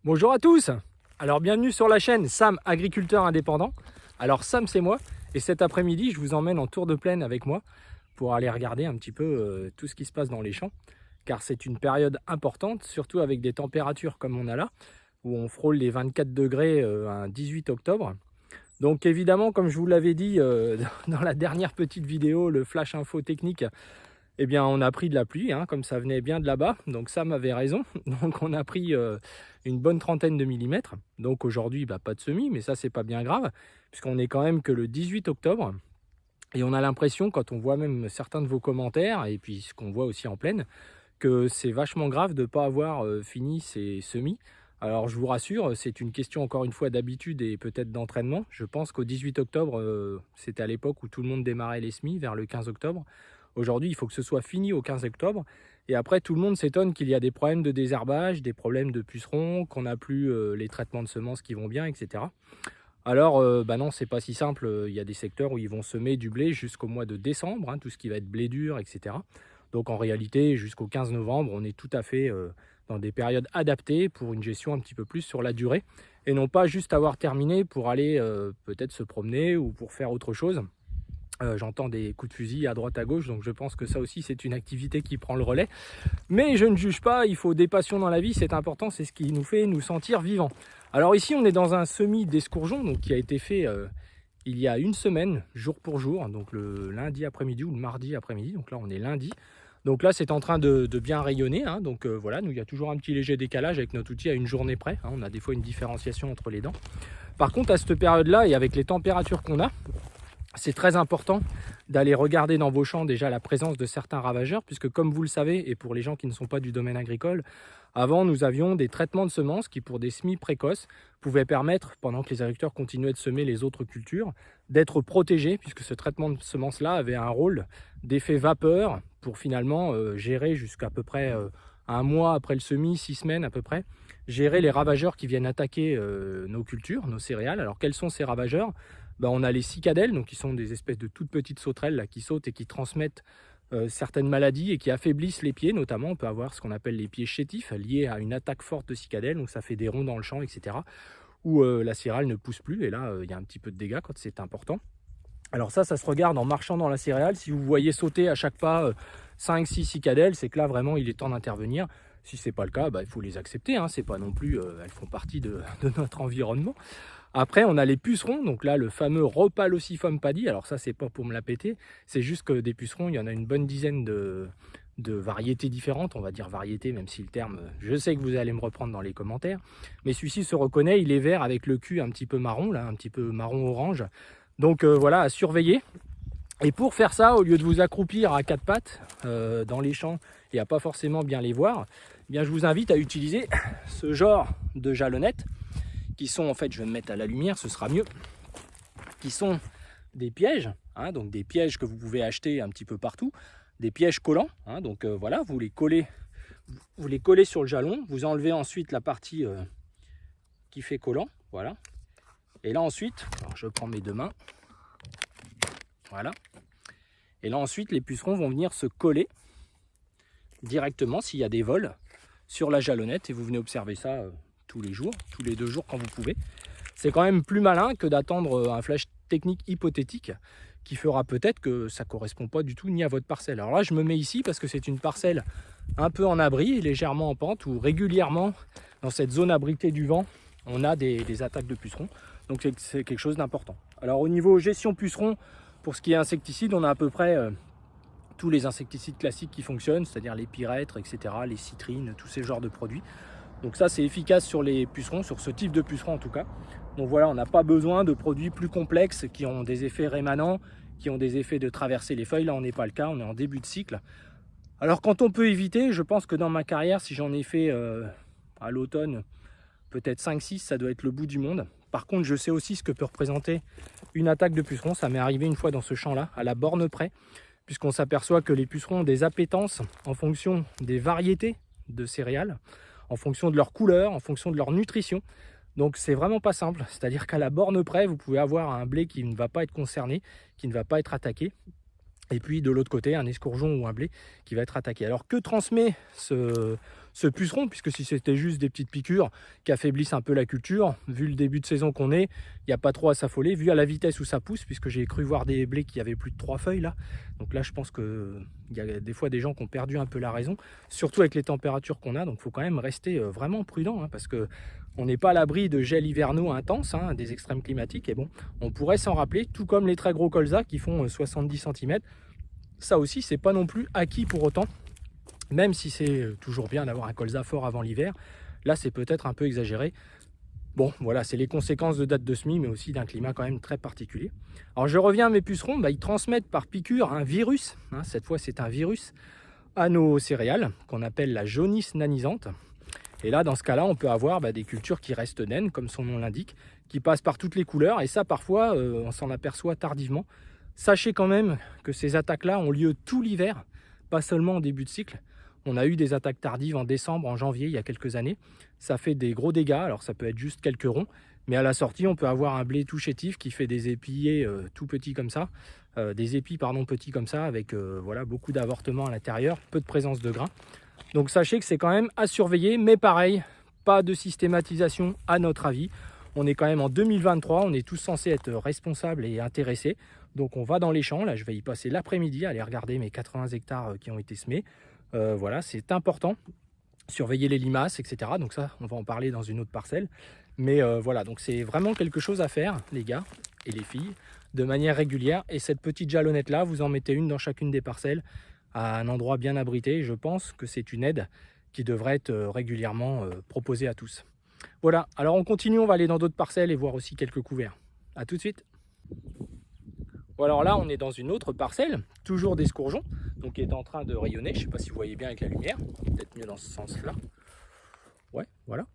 Bonjour à tous. Alors bienvenue sur la chaîne Sam Agriculteur Indépendant. Alors Sam c'est moi et cet après-midi je vous emmène en tour de plaine avec moi pour aller regarder un petit peu tout ce qui se passe dans les champs, car c'est une période importante, surtout avec des températures comme on a là, où on frôle les 24 degrés un 18 octobre. Donc évidemment, comme je vous l'avais dit dans la dernière petite vidéo, le flash info technique, eh bien, on a pris de la pluie, hein, comme ça venait bien de là-bas. Donc Sam avait raison. Donc on a pris une bonne trentaine de millimètres. Donc aujourd'hui, pas de semis, mais ça, c'est pas bien grave, puisqu'on est quand même que le 18 octobre. Et on a l'impression, quand on voit même certains de vos commentaires, et puis ce qu'on voit aussi en plaine, que c'est vachement grave de ne pas avoir fini ces semis. Alors je vous rassure, c'est une question encore une fois d'habitude et peut-être d'entraînement. Je pense qu'au 18 octobre, c'était à l'époque où tout le monde démarrait les semis, vers le 15 octobre. Aujourd'hui, il faut que ce soit fini au 15 octobre. Et après, tout le monde s'étonne qu'il y a des problèmes de désherbage, des problèmes de pucerons, qu'on n'a plus les traitements de semences qui vont bien, etc. Alors, non, c'est pas si simple. Il y a des secteurs où ils vont semer du blé jusqu'au mois de décembre, hein, tout ce qui va être blé dur, etc. Donc en réalité, jusqu'au 15 novembre, on est tout à fait dans des périodes adaptées pour une gestion un petit peu plus sur la durée, et non pas juste avoir terminé pour aller peut-être se promener ou pour faire autre chose. J'entends des coups de fusil à droite à gauche, donc je pense que ça aussi c'est une activité qui prend le relais. Mais je ne juge pas, il faut des passions dans la vie, c'est important, c'est ce qui nous fait nous sentir vivants. Alors ici on est dans un semis d'escourgeon donc, qui a été fait il y a une semaine, jour pour jour, donc le lundi après-midi ou le mardi après-midi, donc là on est lundi. Donc là c'est en train de bien rayonner, hein, donc voilà, nous il y a toujours un petit léger décalage avec notre outil à une journée près, hein, on a des fois une différenciation entre les dents. Par contre à cette période-là et avec les températures qu'on a, c'est très important d'aller regarder dans vos champs déjà la présence de certains ravageurs, puisque comme vous le savez, et pour les gens qui ne sont pas du domaine agricole, avant nous avions des traitements de semences qui, pour des semis précoces, pouvaient permettre, pendant que les agriculteurs continuaient de semer les autres cultures, d'être protégés, puisque ce traitement de semences-là avait un rôle d'effet vapeur pour finalement gérer jusqu'à peu près un mois après le semis, 6 semaines à peu près, gérer les ravageurs qui viennent attaquer nos cultures, nos céréales. Alors quels sont ces ravageurs ? On a les cicadelles, donc qui sont des espèces de toutes petites sauterelles là, qui sautent et qui transmettent certaines maladies et qui affaiblissent les pieds. Notamment, on peut avoir ce qu'on appelle les pieds chétifs liés à une attaque forte de cicadelles, donc ça fait des ronds dans le champ, etc. Où la céréale ne pousse plus, et là, il y a un petit peu de dégâts quand c'est important. Alors ça se regarde en marchant dans la céréale. Si vous voyez sauter à chaque pas 5-6 cicadelles, c'est que là, vraiment, il est temps d'intervenir. Si ce n'est pas le cas, il faut les accepter. Hein. C'est pas non plus, elles font partie de notre environnement. Après, on a les pucerons, donc là, le fameux Rhopalocifum paddy. Alors ça, c'est pas pour me la péter, c'est juste que des pucerons, il y en a une bonne dizaine de variétés différentes, on va dire variétés, même si le terme, je sais que vous allez me reprendre dans les commentaires, mais celui-ci se reconnaît, il est vert avec le cul un petit peu marron, là, un petit peu marron-orange. Donc voilà, à surveiller. Et pour faire ça, au lieu de vous accroupir à quatre pattes dans les champs et à pas forcément bien les voir, eh bien, je vous invite à utiliser ce genre de jalonnettes, qui sont, en fait, je vais me mettre à la lumière, ce sera mieux, qui sont des pièges, hein, donc des pièges que vous pouvez acheter un petit peu partout, des pièges collants, hein, donc voilà, vous les collez sur le jalon, vous enlevez ensuite la partie qui fait collant, voilà, et là ensuite, alors je prends mes deux mains, voilà, et là ensuite les pucerons vont venir se coller directement s'il y a des vols sur la jalonnette, et vous venez observer ça tous les jours, tous les 2 jours quand vous pouvez. C'est quand même plus malin que d'attendre un flash technique hypothétique qui fera peut-être que ça ne correspond pas du tout ni à votre parcelle. Alors là, je me mets ici parce que c'est une parcelle un peu en abri, légèrement en pente, où régulièrement, dans cette zone abritée du vent, on a des attaques de pucerons. Donc c'est quelque chose d'important. Alors au niveau gestion pucerons, pour ce qui est insecticides, on a à peu près tous les insecticides classiques qui fonctionnent, c'est-à-dire les pyrètres, etc., les citrines, tous ces genres de produits. Donc ça, c'est efficace sur les pucerons, sur ce type de pucerons en tout cas. Donc voilà, on n'a pas besoin de produits plus complexes qui ont des effets rémanents, qui ont des effets de traverser les feuilles. Là, on n'est pas le cas, on est en début de cycle. Alors quand on peut éviter, je pense que dans ma carrière, si j'en ai fait à l'automne, peut-être 5-6, ça doit être le bout du monde. Par contre, je sais aussi ce que peut représenter une attaque de pucerons. Ça m'est arrivé une fois dans ce champ-là, à la borne près, puisqu'on s'aperçoit que les pucerons ont des appétences en fonction des variétés de céréales, en fonction de leur couleur, en fonction de leur nutrition. Donc c'est vraiment pas simple, c'est-à-dire qu'à la borne près, vous pouvez avoir un blé qui ne va pas être concerné, qui ne va pas être attaqué, et puis de l'autre côté, un escourgeon ou un blé qui va être attaqué. Alors que transmet ce ce puceron, puisque si c'était juste des petites piqûres qui affaiblissent un peu la culture, vu le début de saison qu'on est, il n'y a pas trop à s'affoler, vu à la vitesse où ça pousse, puisque j'ai cru voir des blés qui avaient plus de 3 feuilles là. Donc là, je pense qu'il y a des fois des gens qui ont perdu un peu la raison, surtout avec les températures qu'on a. Donc il faut quand même rester vraiment prudent, hein, parce que on n'est pas à l'abri de gels hivernaux intenses, hein, des extrêmes climatiques. Et bon, on pourrait s'en rappeler, tout comme les très gros colzas qui font 70 cm. Ça aussi, c'est pas non plus acquis pour autant, même si c'est toujours bien d'avoir un colza fort avant l'hiver. Là, c'est peut-être un peu exagéré. Bon, voilà, c'est les conséquences de date de semis, mais aussi d'un climat quand même très particulier. Alors, je reviens à mes pucerons. Ils transmettent par piqûre un virus, hein, cette fois, c'est un virus, à nos céréales, qu'on appelle la jaunisse nanisante. Et là, dans ce cas-là, on peut avoir des cultures qui restent naines, comme son nom l'indique, qui passent par toutes les couleurs. Et ça, parfois, on s'en aperçoit tardivement. Sachez quand même que ces attaques-là ont lieu tout l'hiver, pas seulement en début de cycle. On a eu des attaques tardives en décembre, en janvier, il y a quelques années. Ça fait des gros dégâts, alors ça peut être juste quelques ronds. Mais à la sortie, on peut avoir un blé tout chétif qui fait des épillets tout petits comme ça. Des épis, pardon, petits comme ça, avec voilà, beaucoup d'avortements à l'intérieur, peu de présence de grains. Donc sachez que c'est quand même à surveiller, mais pareil, pas de systématisation à notre avis. On est quand même en 2023, on est tous censés être responsables et intéressés. Donc on va dans les champs, là je vais y passer l'après-midi, aller regarder mes 80 hectares qui ont été semés. Voilà, c'est important, surveiller les limaces, etc. Donc ça, on va en parler dans une autre parcelle. Mais voilà, donc c'est vraiment quelque chose à faire, les gars et les filles, de manière régulière. Et cette petite jalonnette-là, vous en mettez une dans chacune des parcelles, à un endroit bien abrité. Je pense que c'est une aide qui devrait être régulièrement proposée à tous. Voilà, alors on continue, on va aller dans d'autres parcelles et voir aussi quelques couverts. A tout de suite. Bon, alors là, on est dans une autre parcelle, toujours d'escourgeons, donc qui est en train de rayonner. Je ne sais pas si vous voyez bien avec la lumière, peut-être mieux dans ce sens-là. Ouais, voilà.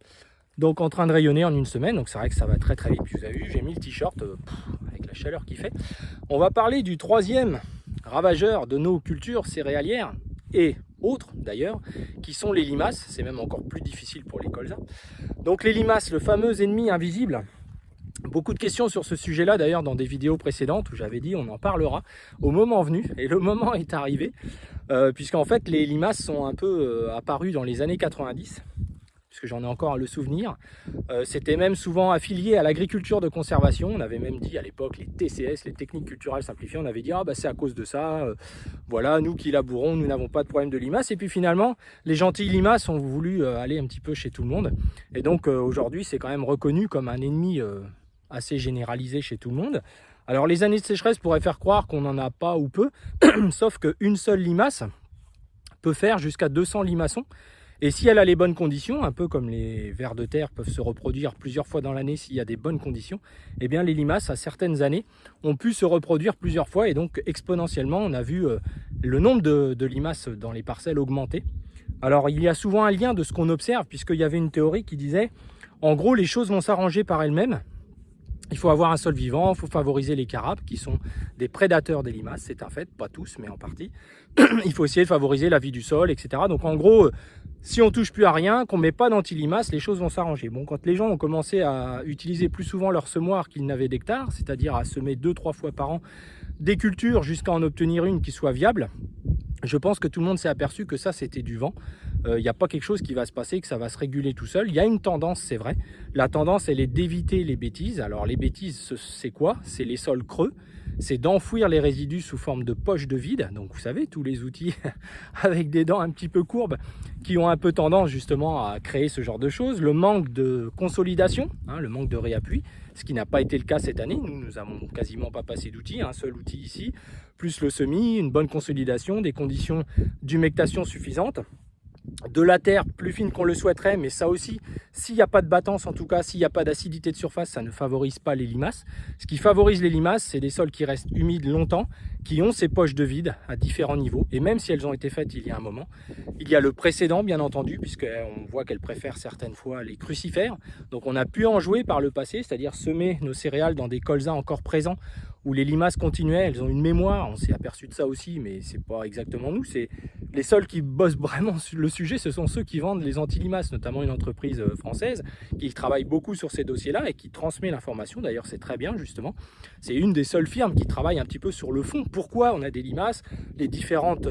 Donc en train de rayonner en une semaine, donc c'est vrai que ça va très très vite. Puis vous avez vu, j'ai mis le t-shirt avec la chaleur qu'il fait. On va parler du troisième ravageur de nos cultures céréalières et autres d'ailleurs, qui sont les limaces. C'est même encore plus difficile pour les colzas. Donc les limaces, le fameux ennemi invisible. Beaucoup de questions sur ce sujet-là d'ailleurs dans des vidéos précédentes où j'avais dit on en parlera au moment venu, et le moment est arrivé, puisqu'en fait les limaces sont un peu apparues dans les années 90, puisque j'en ai encore le souvenir. C'était même souvent affilié à l'agriculture de conservation. On avait même dit à l'époque les TCS, les techniques culturelles simplifiées, on avait dit c'est à cause de ça, voilà, nous qui labourons, nous n'avons pas de problème de limaces. Et puis finalement, les gentilles limaces ont voulu aller un petit peu chez tout le monde. Et donc aujourd'hui, c'est quand même reconnu comme un ennemi assez généralisé chez tout le monde. Alors les années de sécheresse pourraient faire croire qu'on n'en a pas ou peu, sauf qu'une seule limace peut faire jusqu'à 200 limaçons. Et si elle a les bonnes conditions, un peu comme les vers de terre peuvent se reproduire plusieurs fois dans l'année s'il y a des bonnes conditions, eh bien les limaces à certaines années ont pu se reproduire plusieurs fois, et donc exponentiellement on a vu le nombre de limaces dans les parcelles augmenter. Alors il y a souvent un lien de ce qu'on observe, puisqu'il y avait une théorie qui disait en gros les choses vont s'arranger par elles-mêmes. Il faut avoir un sol vivant, il faut favoriser les carapes qui sont des prédateurs des limaces, c'est un fait, pas tous mais en partie. Il faut essayer de favoriser la vie du sol, etc. Donc en gros, si on touche plus à rien, qu'on ne met pas d'anti-limaces, les choses vont s'arranger. Bon, quand les gens ont commencé à utiliser plus souvent leur semoir qu'ils n'avaient d'hectares, c'est-à-dire à semer 2-3 fois par an des cultures jusqu'à en obtenir une qui soit viable, je pense que tout le monde s'est aperçu que ça c'était du vent. Il n'y a pas quelque chose qui va se passer, que ça va se réguler tout seul. Il y a une tendance, c'est vrai. La tendance, elle est d'éviter les bêtises. Alors les bêtises, c'est quoi? C'est les sols creux. C'est d'enfouir les résidus sous forme de poches de vide. Donc vous savez, tous les outils avec des dents un petit peu courbes qui ont un peu tendance justement à créer ce genre de choses. Le manque de consolidation, le manque de réappui, ce qui n'a pas été le cas cette année. Nous n'avons quasiment pas passé d'outils, un seul outil ici, plus le semis, une bonne consolidation, des conditions d'humectation suffisantes. De la terre plus fine qu'on le souhaiterait, mais ça aussi, s'il n'y a pas de battance, en tout cas, s'il n'y a pas d'acidité de surface, ça ne favorise pas les limaces. Ce qui favorise les limaces, c'est des sols qui restent humides longtemps, qui ont ces poches de vide à différents niveaux, et même si elles ont été faites il y a un moment. Il y a le précédent, bien entendu, puisqu'on voit qu'elles préfèrent certaines fois les crucifères. Donc on a pu en jouer par le passé, c'est-à-dire semer nos céréales dans des colzas encore présents, où les limaces continuaient, elles ont une mémoire, on s'est aperçu de ça aussi, mais c'est pas exactement nous, c'est les seuls qui bossent vraiment sur le sujet, ce sont ceux qui vendent les anti-limaces, notamment une entreprise française qui travaille beaucoup sur ces dossiers-là et qui transmet l'information. D'ailleurs, c'est très bien, justement. C'est une des seules firmes qui travaille un petit peu sur le fond. Pourquoi on a des limaces, les différentes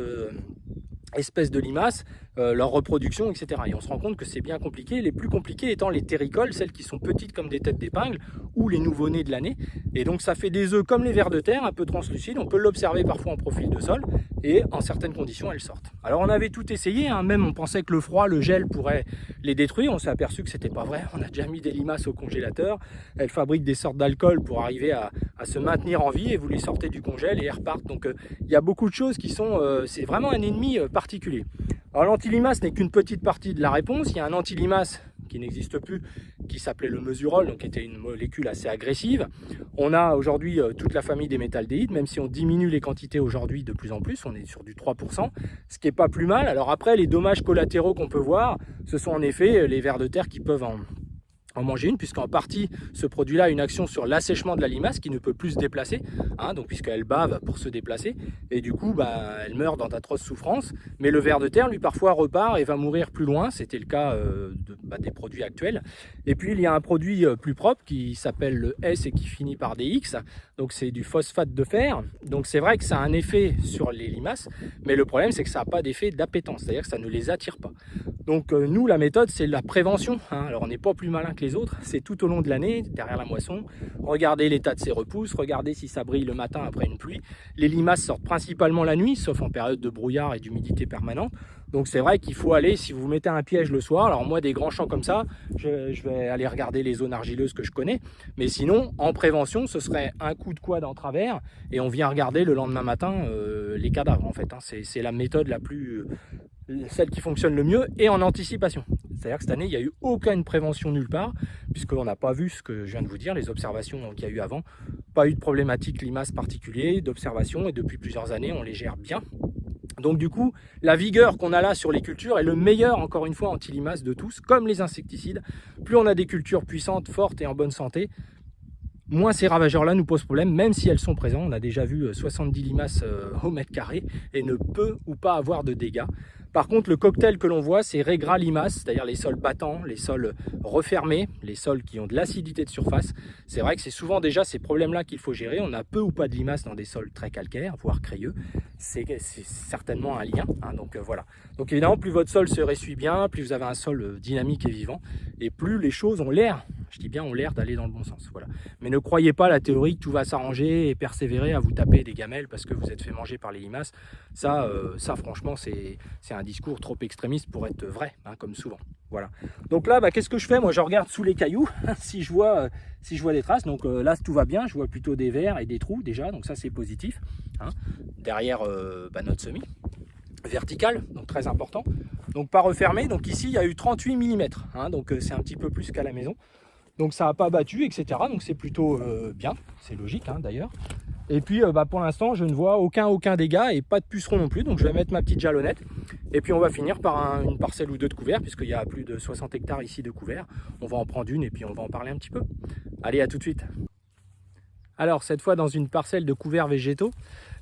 espèces de limaces, leur reproduction, etc. Et on se rend compte que c'est bien compliqué, les plus compliqués étant les terricoles, celles qui sont petites comme des têtes d'épingle, ou les nouveau-nés de l'année. Et donc ça fait des œufs comme les vers de terre, un peu translucides, on peut l'observer parfois en profil de sol, et en certaines conditions elles sortent. Alors on avait tout essayé, hein, même on pensait que le froid, le gel pourrait les détruire, on s'est aperçu que c'était pas vrai, on a déjà mis des limaces au congélateur, elles fabriquent des sortes d'alcool pour arriver à se maintenir en vie, et vous les sortez du congèle et elles repartent. Donc il y a beaucoup de choses qui sont, c'est vraiment un ennemi particulier. Alors l'antilimace n'est qu'une petite partie de la réponse. Il y a un antilimace qui n'existe plus, qui s'appelait le mesurol, donc qui était une molécule assez agressive. On a aujourd'hui toute la famille des métaldéhydes, même si on diminue les quantités aujourd'hui de plus en plus, on est sur du 3%, ce qui n'est pas plus mal. Alors après, les dommages collatéraux qu'on peut voir, ce sont en effet les vers de terre qui peuvent en manger une, puisqu'en partie ce produit-là a une action sur l'assèchement de la limace qui ne peut plus se déplacer, hein, donc puisqu'elle bave pour se déplacer, et du coup elle meurt dans d'atroces souffrances, mais le ver de terre lui parfois repart et va mourir plus loin, c'était le cas des produits actuels. Et puis il y a un produit plus propre qui s'appelle le S et qui finit par des X, donc c'est du phosphate de fer, donc c'est vrai que ça a un effet sur les limaces, mais le problème c'est que ça n'a pas d'effet d'appétence, c'est-à-dire que ça ne les attire pas. Donc nous la méthode c'est la prévention, hein. Alors on n'est pas plus malin que les autres, c'est tout au long de l'année, derrière la moisson, regardez l'état de ses repousses, regardez si ça brille le matin après une pluie. Les limaces sortent principalement la nuit, sauf en période de brouillard et d'humidité permanente. Donc c'est vrai qu'il faut aller, si vous mettez un piège le soir, alors moi des grands champs comme ça, je vais aller regarder les zones argileuses que je connais, mais sinon en prévention ce serait un coup de quad en travers et on vient regarder le lendemain matin les cadavres en fait, hein. C'est la méthode la plus... celle qui fonctionne le mieux et en anticipation. C'est-à-dire que cette année, il n'y a eu aucune prévention nulle part, puisqu'on n'a pas vu ce que je viens de vous dire, les observations qu'il y a eu avant. Pas eu de problématique limace particulier, d'observation, et depuis plusieurs années, on les gère bien. Donc du coup, la vigueur qu'on a là sur les cultures est le meilleur, encore une fois, anti-limace de tous, comme les insecticides. Plus on a des cultures puissantes, fortes et en bonne santé, moins ces ravageurs-là nous posent problème, même si elles sont présents. On a déjà vu 70 limaces au mètre carré et ne peut ou pas avoir de dégâts. Par contre, le cocktail que l'on voit, c'est régras limaces, c'est-à-dire les sols battants, les sols refermés, les sols qui ont de l'acidité de surface. C'est vrai que c'est souvent déjà ces problèmes-là qu'il faut gérer. On a peu ou pas de limaces dans des sols très calcaires, voire crayeux. C'est certainement un lien, hein, donc voilà. Donc évidemment, plus votre sol se ressuie bien, plus vous avez un sol dynamique et vivant, et plus les choses ont l'air, je dis bien ont l'air d'aller dans le bon sens. Voilà. Mais ne croyez pas la théorie que tout va s'arranger et persévérer à vous taper des gamelles parce que vous êtes fait manger par les limaces. Ça franchement, c'est un discours trop extrémiste pour être vrai, hein, comme souvent. Voilà. Donc là, qu'est-ce que je fais? Moi, je regarde sous les cailloux si je vois des traces. Donc là, tout va bien. Je vois plutôt des vers et des trous déjà. Donc ça, c'est positif. Hein. Derrière notre semis vertical, donc très important. Donc pas refermé. Donc ici, il y a eu 38 mm. Hein, donc c'est un petit peu plus qu'à la maison. Donc ça n'a pas battu, etc. Donc c'est plutôt bien. C'est logique, hein, d'ailleurs. Et puis pour l'instant je ne vois aucun dégât et pas de puceron non plus, donc je vais mettre ma petite jalonnette et puis on va finir par une parcelle ou deux de couvert, puisqu'il y a plus de 60 hectares ici de couvert. On va en prendre une et puis on va en parler un petit peu. Allez, à tout de suite. Alors cette fois dans une parcelle de couverts végétaux,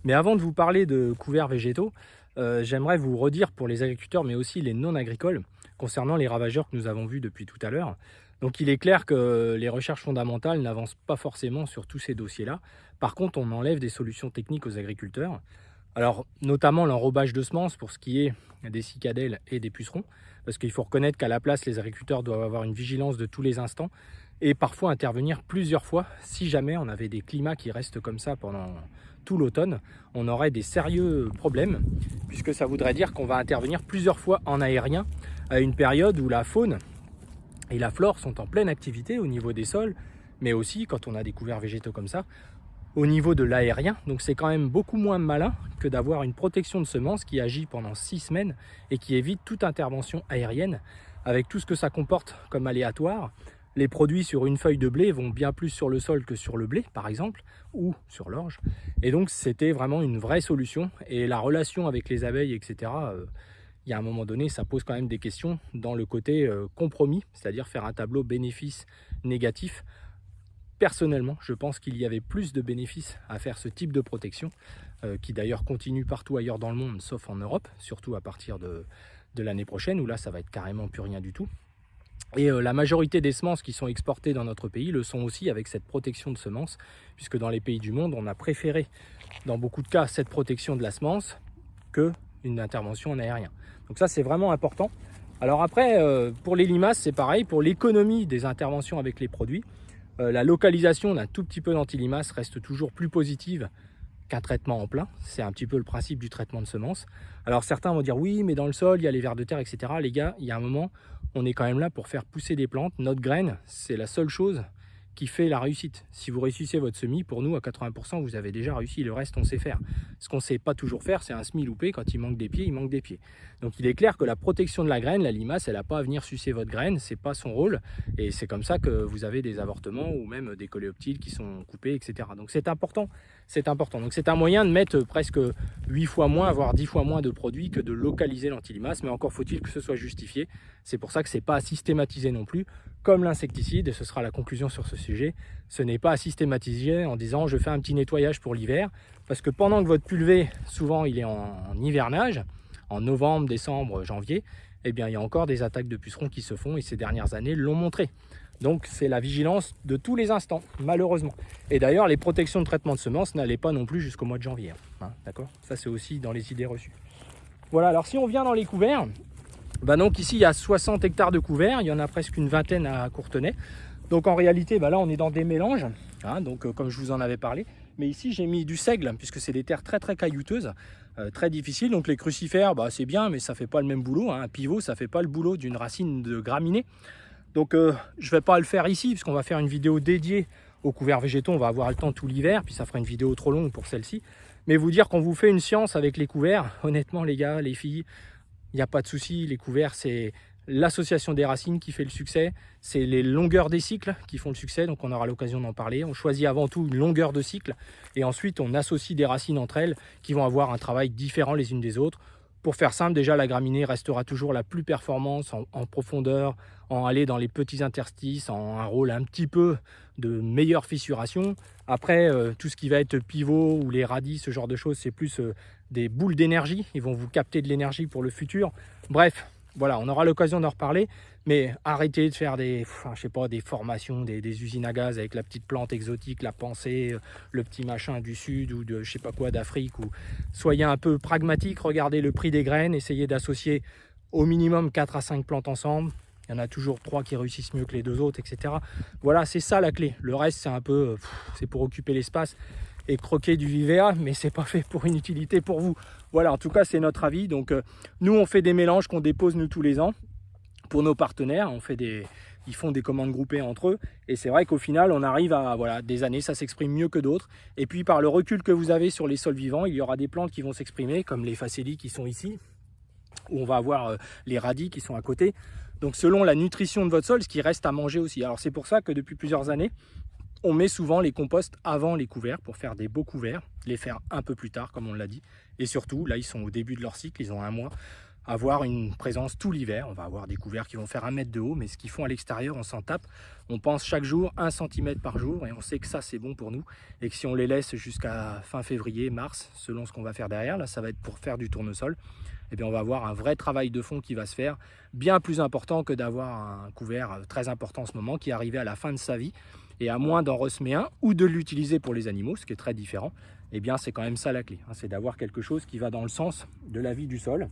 mais avant de vous parler de couverts végétaux, j'aimerais vous redire pour les agriculteurs mais aussi les non agricoles concernant les ravageurs que nous avons vus depuis tout à l'heure. Donc il est clair que les recherches fondamentales n'avancent pas forcément sur tous ces dossiers-là. Par contre, on enlève des solutions techniques aux agriculteurs. Alors notamment l'enrobage de semences pour ce qui est des cicadelles et des pucerons. Parce qu'il faut reconnaître qu'à la place, les agriculteurs doivent avoir une vigilance de tous les instants et parfois intervenir plusieurs fois. Si jamais on avait des climats qui restent comme ça pendant tout l'automne, on aurait des sérieux problèmes, puisque ça voudrait dire qu'on va intervenir plusieurs fois en aérien à une période où la faune et la flore sont en pleine activité au niveau des sols, mais aussi quand on a des couverts végétaux comme ça, au niveau de l'aérien. Donc c'est quand même beaucoup moins malin que d'avoir une protection de semences qui agit pendant 6 semaines et qui évite toute intervention aérienne avec tout ce que ça comporte comme aléatoire. Les produits sur une feuille de blé vont bien plus sur le sol que sur le blé par exemple, ou sur l'orge. Et donc c'était vraiment une vraie solution. Et la relation avec les abeilles, etc., il y a un moment donné, ça pose quand même des questions dans le côté compromis, c'est-à-dire faire un tableau bénéfice-négatif. Personnellement, je pense qu'il y avait plus de bénéfices à faire ce type de protection, qui d'ailleurs continue partout ailleurs dans le monde, sauf en Europe, surtout à partir de l'année prochaine, où là, ça va être carrément plus rien du tout. Et la majorité des semences qui sont exportées dans notre pays le sont aussi avec cette protection de semences, puisque dans les pays du monde, on a préféré, dans beaucoup de cas, cette protection de la semence que une intervention en aérien. Donc ça, c'est vraiment important. Alors après, pour les limaces, c'est pareil. Pour l'économie des interventions avec les produits, la localisation d'un tout petit peu d'anti-limaces reste toujours plus positive qu'un traitement en plein. C'est un petit peu le principe du traitement de semences. Alors certains vont dire oui, mais dans le sol, il y a les vers de terre, etc. Les gars, il y a un moment, on est quand même là pour faire pousser des plantes. Notre graine, c'est la seule chose qui fait la réussite. Si vous réussissez votre semis, pour nous, à 80%, vous avez déjà réussi. Le reste, on sait faire. Ce qu'on ne sait pas toujours faire, c'est un semis loupé. Quand il manque des pieds, il manque des pieds. Donc il est clair que la protection de la graine, la limace, elle n'a pas à venir sucer votre graine. C'est pas son rôle. Et c'est comme ça que vous avez des avortements ou même des coléoptiles qui sont coupés, etc. Donc c'est important. C'est important. Donc c'est un moyen de mettre presque 8 fois moins, voire 10 fois moins de produits que de localiser l'antilimace. Mais encore faut-il que ce soit justifié. C'est pour ça que ce n'est pas à systématiser non plus. Comme l'insecticide, et ce sera la conclusion sur ce sujet, ce n'est pas à systématiser en disant je fais un petit nettoyage pour l'hiver, parce que pendant que votre pulvé, souvent il est en hivernage, en novembre, décembre, janvier, eh bien il y a encore des attaques de pucerons qui se font et ces dernières années l'ont montré. Donc c'est la vigilance de tous les instants, malheureusement. Et d'ailleurs les protections de traitement de semences n'allaient pas non plus jusqu'au mois de janvier. Hein, d'accord ? Ça c'est aussi dans les idées reçues. Voilà, alors si on vient dans les couverts, donc ici il y a 60 hectares de couverts, il y en a presque une vingtaine à Courtenay. Donc en réalité, là on est dans des mélanges, hein, donc comme je vous en avais parlé. Mais ici j'ai mis du seigle, puisque c'est des terres très très caillouteuses, très difficiles. Donc les crucifères, c'est bien, mais ça ne fait pas le même boulot. Hein. Un pivot, ça ne fait pas le boulot d'une racine de graminée. Donc je ne vais pas le faire ici, puisqu'on va faire une vidéo dédiée aux couverts végétaux. On va avoir le temps tout l'hiver, puis ça fera une vidéo trop longue pour celle-ci. Mais vous dire qu'on vous fait une science avec les couverts, honnêtement les gars, les filles, il n'y a pas de souci. Les couverts, c'est l'association des racines qui fait le succès. C'est les longueurs des cycles qui font le succès. Donc on aura l'occasion d'en parler. On choisit avant tout une longueur de cycle. Et ensuite, on associe des racines entre elles qui vont avoir un travail différent les unes des autres. Pour faire simple, déjà, la graminée restera toujours la plus performante en profondeur, en aller dans les petits interstices, en un rôle un petit peu de meilleure fissuration. Après, tout ce qui va être pivot ou les radis, ce genre de choses, c'est plus des boules d'énergie. Ils vont vous capter de l'énergie pour le futur. Bref, voilà, on aura l'occasion d'en reparler. Mais arrêtez de faire des formations, des usines à gaz avec la petite plante exotique, la pensée, le petit machin du sud ou de je sais pas quoi d'Afrique. Ou soyez un peu pragmatique, regardez le prix des graines, essayez d'associer au minimum 4 à 5 plantes ensemble. Il y en a toujours 3 qui réussissent mieux que les 2 autres, etc. Voilà, c'est ça la clé. Le reste, c'est un peu, c'est pour occuper l'espace et croquer du vivea, mais c'est pas fait pour une utilité pour vous. Voilà, en tout cas, c'est notre avis. Donc, nous, on fait des mélanges qu'on dépose nous tous les ans. Pour nos partenaires, ils font des commandes groupées entre eux. Et c'est vrai qu'au final, on arrive à des années, ça s'exprime mieux que d'autres. Et puis, par le recul que vous avez sur les sols vivants, il y aura des plantes qui vont s'exprimer, comme les facélies qui sont ici, où on va avoir les radis qui sont à côté. Donc, selon la nutrition de votre sol, ce qui reste à manger aussi. Alors, c'est pour ça que depuis plusieurs années, on met souvent les composts avant les couverts pour faire des beaux couverts, les faire un peu plus tard, comme on l'a dit. Et surtout, là, ils sont au début de leur cycle, ils ont 1 mois. Avoir une présence tout l'hiver. On va avoir des couverts qui vont faire 1 mètre de haut, mais ce qu'ils font à l'extérieur, on s'en tape. On pense chaque jour 1 cm par jour et on sait que ça, c'est bon pour nous. Et que si on les laisse jusqu'à fin février, mars, selon ce qu'on va faire derrière, là, ça va être pour faire du tournesol, eh bien, on va avoir un vrai travail de fond qui va se faire, bien plus important que d'avoir un couvert très important en ce moment qui est arrivé à la fin de sa vie. Et à moins d'en ressemer un ou de l'utiliser pour les animaux, ce qui est très différent, eh bien, c'est quand même ça la clé. C'est d'avoir quelque chose qui va dans le sens de la vie du sol.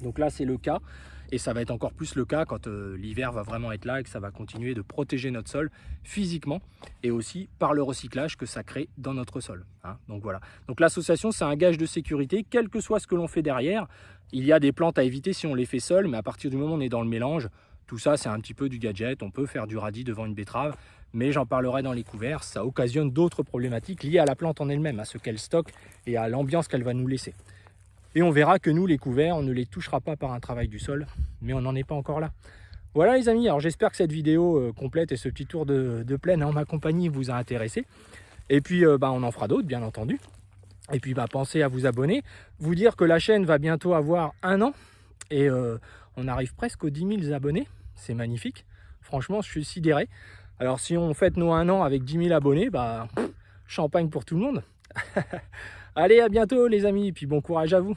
Donc là, c'est le cas, et ça va être encore plus le cas quand l'hiver va vraiment être là et que ça va continuer de protéger notre sol physiquement et aussi par le recyclage que ça crée dans notre sol. Donc voilà. Donc l'association, c'est un gage de sécurité, quel que soit ce que l'on fait derrière. Il y a des plantes à éviter si on les fait seul, mais à partir du moment où on est dans le mélange, tout ça, c'est un petit peu du gadget. On peut faire du radis devant une betterave, mais j'en parlerai dans les couverts. Ça occasionne d'autres problématiques liées à la plante en elle-même, à ce qu'elle stocke et à l'ambiance qu'elle va nous laisser. Et on verra que nous, les couverts, on ne les touchera pas par un travail du sol, mais on n'en est pas encore là. Voilà les amis, alors j'espère que cette vidéo complète et ce petit tour de plaine en ma compagnie vous a intéressé. Et puis on en fera d'autres, bien entendu. Et puis pensez à vous abonner, vous dire que la chaîne va bientôt avoir 1 an. Et on arrive presque aux 10 000 abonnés, c'est magnifique. Franchement, je suis sidéré. Alors si on fête nos 1 an avec 10 000 abonnés, champagne pour tout le monde. Allez, à bientôt les amis, et puis bon courage à vous.